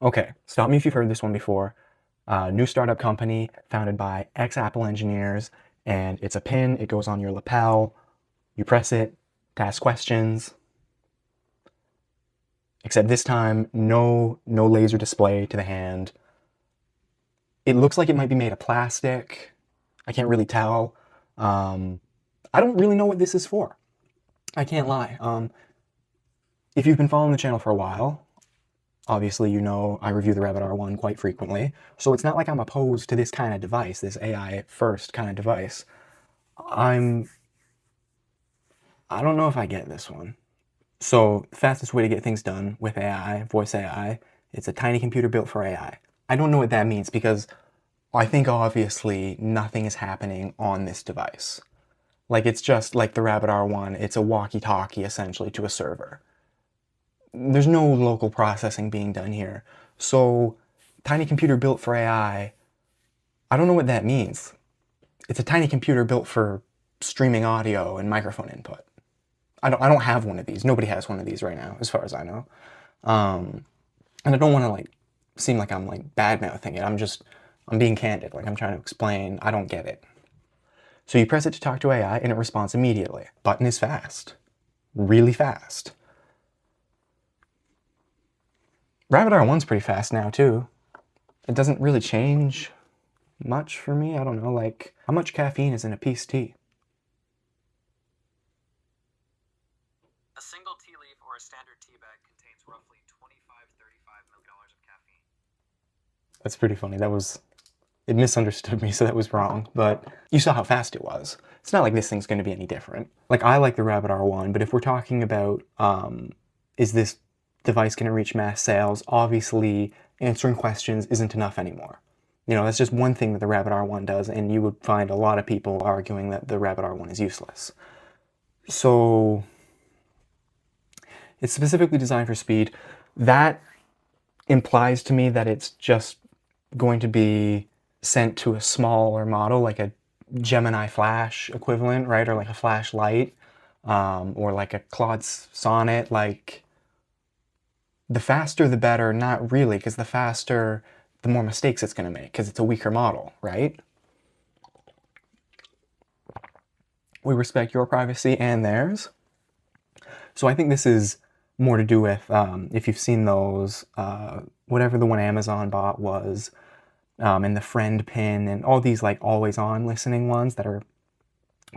Okay, stop me if you've heard this one before. New startup company founded by ex-Apple engineers, and it's a pin, it goes on your lapel, you press it to ask questions, except this time, no laser display to the hand. It looks like it might be made of plastic. I can't really tell. I don't really know what this is for. I can't lie. If you've been following the channel for a while, obviously you know I review the Rabbit R1 quite frequently, so it's not like I'm opposed to this kind of device, this AI first kind of device. I don't know if I get this one. So the fastest way to get things done with AI, voice AI, it's a tiny computer built for AI. I don't know what that means because I think obviously nothing is happening on this device. Like it's just like the Rabbit R1, it's a walkie-talkie essentially to a server. There's no local processing being done here. So tiny computer built for AI, I don't know what that means. It's a tiny computer built for streaming audio and microphone input. I don't have one of these. Nobody has one of these right now, as far as I know. And I don't want to like seem like I'm like bad mouthing it. I'm being candid. Like I'm trying to explain. I don't get it. So you press it to talk to AI and it responds immediately. Button is fast, really fast. Rabbit R1's pretty fast now too. It doesn't really change much for me. I don't know, like how much caffeine is in a piece of tea? A single tea leaf or a standard tea bag contains roughly 25-35 millidollars of caffeine. That's pretty funny. It misunderstood me, so that was wrong. But you saw how fast it was. It's not like this thing's going to be any different. Like, I like the Rabbit R1, but if we're talking about, is this device going to reach mass sales, obviously answering questions isn't enough anymore. You know, that's just one thing that the Rabbit R1 does, and you would find a lot of people arguing that the Rabbit R1 is useless. So it's specifically designed for speed. That implies to me that it's just going to be sent to a smaller model, like a Gemini Flash equivalent, right? Or like a Flash Lite, or like a Claude Sonnet. Like, the faster the better, not really, because the faster, the more mistakes it's going to make, because it's a weaker model, right? We respect your privacy and theirs. So I think this is more to do with, if you've seen those, whatever the one Amazon bot was, and the friend pin and all these like always on listening ones that are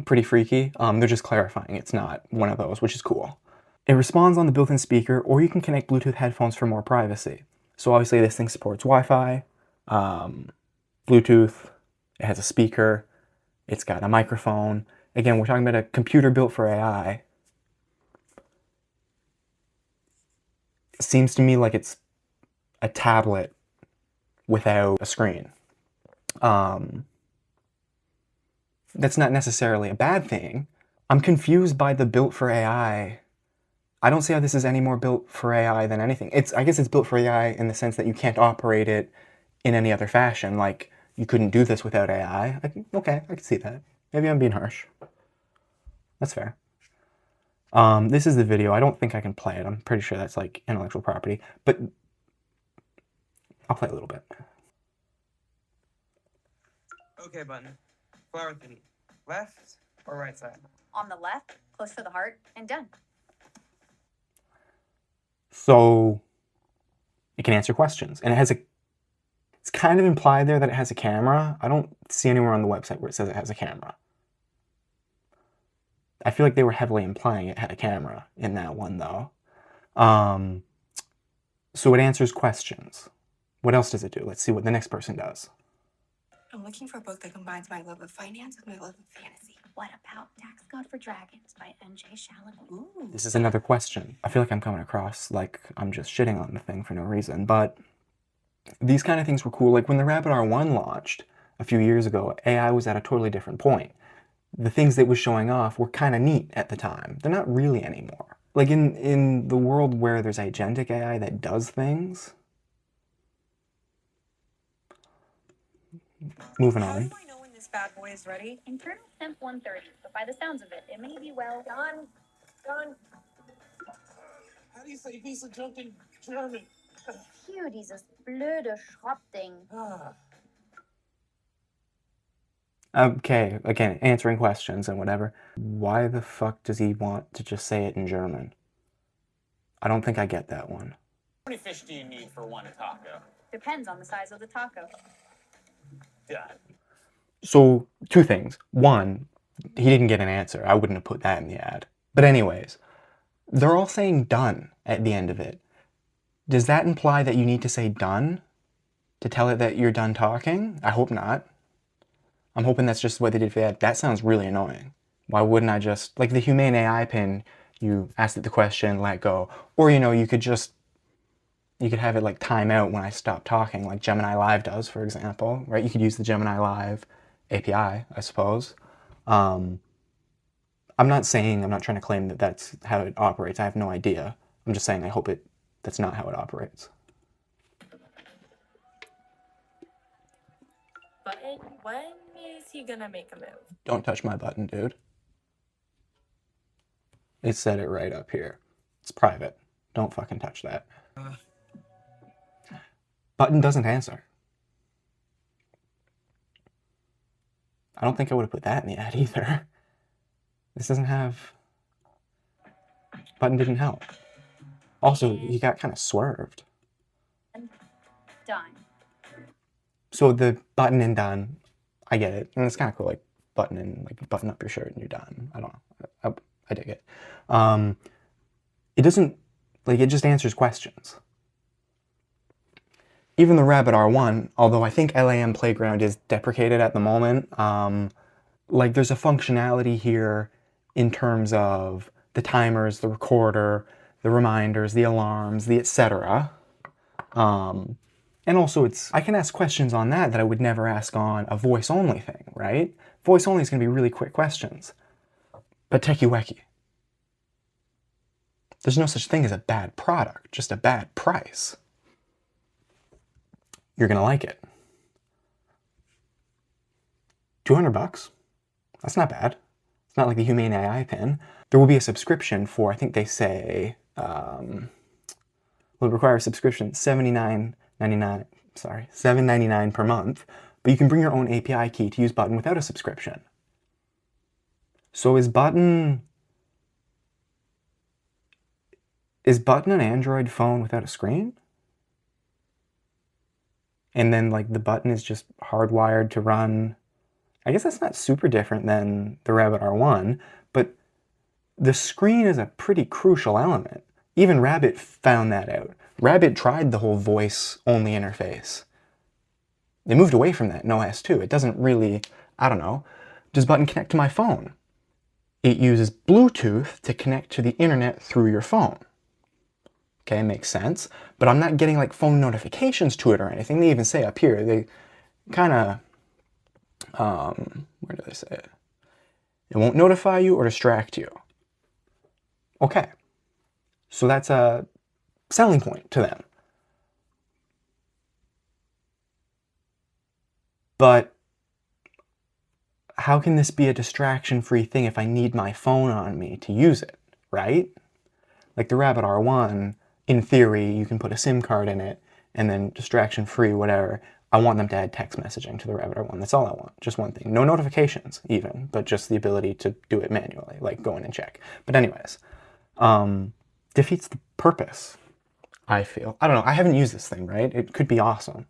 pretty freaky. They're just clarifying it's not one of those, which is cool. It responds on the built-in speaker, or you can connect Bluetooth headphones for more privacy. So obviously this thing supports Wi-Fi, Bluetooth, it has a speaker, it's got a microphone. Again, we're talking about a computer built for AI. It seems to me like it's a tablet without a screen. That's not necessarily a bad thing. I'm confused by the built for AI. I don't see how this is any more built for AI than anything. I guess it's built for AI in the sense that you can't operate it in any other fashion. Like, you couldn't do this without AI. Okay, I can see that. Maybe I'm being harsh. That's fair. This is the video. I don't think I can play it. I'm pretty sure that's like intellectual property, but I'll play a little bit. Okay, button. Flower thingy. Left or right side? On the left, close to the heart, and done. So it can answer questions, and it's kind of implied there that it has a camera. I don't see anywhere on the website where it says it has a camera. I feel like they were heavily implying it had a camera in that one, though. So it answers questions. What else does it do? Let's see what the next person does. I'm looking for a book that combines my love of finance with my love of fantasy. What about Tax God for Dragons by N.J. Shalom? Ooh. This is another question. I feel like I'm coming across like I'm just shitting on the thing for no reason, but these kind of things were cool. Like when the Rabbit R1 launched a few years ago, AI was at a totally different point. The things that was showing off were kind of neat at the time. They're not really anymore. Like in the world where there's agentic AI that does things. Moving How on. do I know when this bad boy is ready? Internal temp 130, but by the sounds of it, it may be well Done. How do you say piece of junk in German? Phew, dieses blöde Schrottding. Okay, again, answering questions and whatever. Why the fuck does he want to just say it in German? I don't think I get that one. How many fish do you need for one taco? Depends on the size of the taco. Done. So, two things. One, he didn't get an answer. I wouldn't have put that in the ad. But anyways, they're all saying done at the end of it. Does that imply that you need to say done to tell it that you're done talking? I hope not. I'm hoping that's just what they did for that. That sounds really annoying. Why wouldn't I just, like the Humane AI Pin, you asked it the question, let go. Or, you know, you could have it like time out when I stop talking, like Gemini Live does, for example, right? You could use the Gemini Live API, I suppose. I'm not trying to claim that that's how it operates. I have no idea. I'm just saying I hope that's not how it operates. But when is he gonna make a move? Don't touch my button, dude. It said it right up here. It's private. Don't fucking touch that. Button doesn't answer. I don't think I would have put that in the ad either. This doesn't have... Button didn't help. Also, he got kind of swerved. Done. So the button and done, I get it. And it's kind of cool, like button up your shirt and you're done. I don't know. I dig it. It doesn't, like, it just answers questions. Even the Rabbit R1, although I think LAM Playground is deprecated at the moment, like there's a functionality here in terms of the timers, the recorder, the reminders, the alarms, the etc. And also I can ask questions on that I would never ask on a voice-only thing, right? Voice-only is going to be really quick questions. But techie-wecky. There's no such thing as a bad product, just a bad price. You're going to like it. $200? That's not bad. It's not like the Humane AI Pin. There will be a subscription for, I think they say, will require a subscription, $7.99 per month, but you can bring your own API key to use Button without a subscription. So is Button an Android phone without a screen? And then like the Button is just hardwired to run. I guess that's not super different than the Rabbit R1, but the screen is a pretty crucial element. Even Rabbit found that out. Rabbit tried the whole voice-only interface. They moved away from that in OS 2. It doesn't really, I don't know. Does Button connect to my phone? It uses Bluetooth to connect to the internet through your phone. Okay, makes sense. But I'm not getting like phone notifications to it or anything. They even say up here, they kind of, where do they say it? It won't notify you or distract you. Okay. So that's a selling point to them. But how can this be a distraction-free thing if I need my phone on me to use it, right? Like the Rabbit R1, in theory, you can put a SIM card in it and then distraction-free, whatever. I want them to add text messaging to the Rabbit R1. That's all I want. Just one thing. No notifications, even, but just the ability to do it manually, like go in and check. But anyways, defeats the purpose, I feel. I don't know. I haven't used this thing, right? It could be awesome.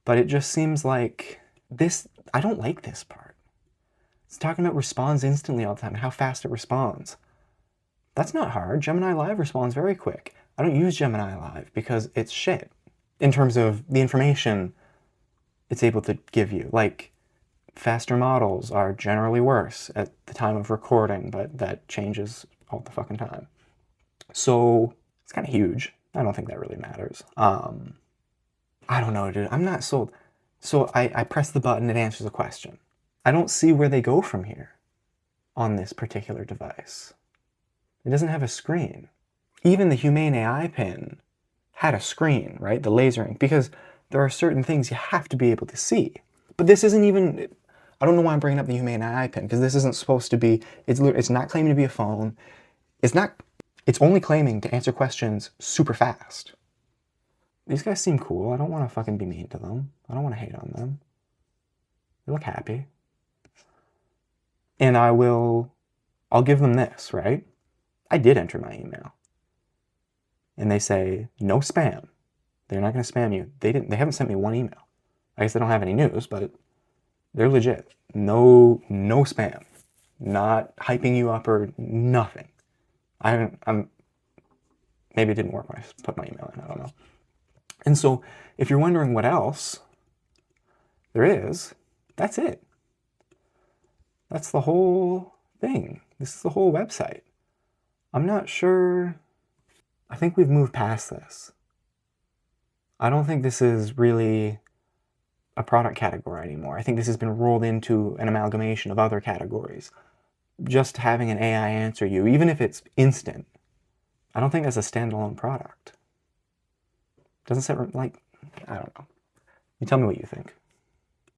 But it just seems like this, I don't like this part. It's talking about responds instantly all the time and how fast it responds. That's not hard. Gemini Live responds very quick. I don't use Gemini Live because it's shit in terms of the information it's able to give you. Like, faster models are generally worse at the time of recording, but that changes all the fucking time. So it's kind of huge. I don't think that really matters. I don't know, dude. I'm not sold. So I press the button, it answers a question. I don't see where they go from here on this particular device. It doesn't have a screen. Even the Humane AI Pin had a screen, right? The lasering, because there are certain things you have to be able to see. But this isn't even, I don't know why I'm bringing up the Humane AI Pin, because this isn't supposed to be, it's not claiming to be a phone. It's only claiming to answer questions super fast. these guys seem cool. I don't want to fucking be mean to them. I don't want to hate on them. They look happy. And I'll give them this, right? I did enter my email. And they say, no spam. They're not going to spam you. They haven't sent me one email. I guess they don't have any news, but they're legit. No spam. Not hyping you up or nothing. Maybe it didn't work when I put my email in. I don't know. And so if you're wondering what else there is, that's it. That's the whole thing. This is the whole website. I'm not sure. I think we've moved past this. I don't think this is really a product category anymore. I think this has been rolled into an amalgamation of other categories. Just having an AI answer you, even if it's instant, I don't think that's a standalone product. Doesn't sound like, I don't know. You tell me what you think.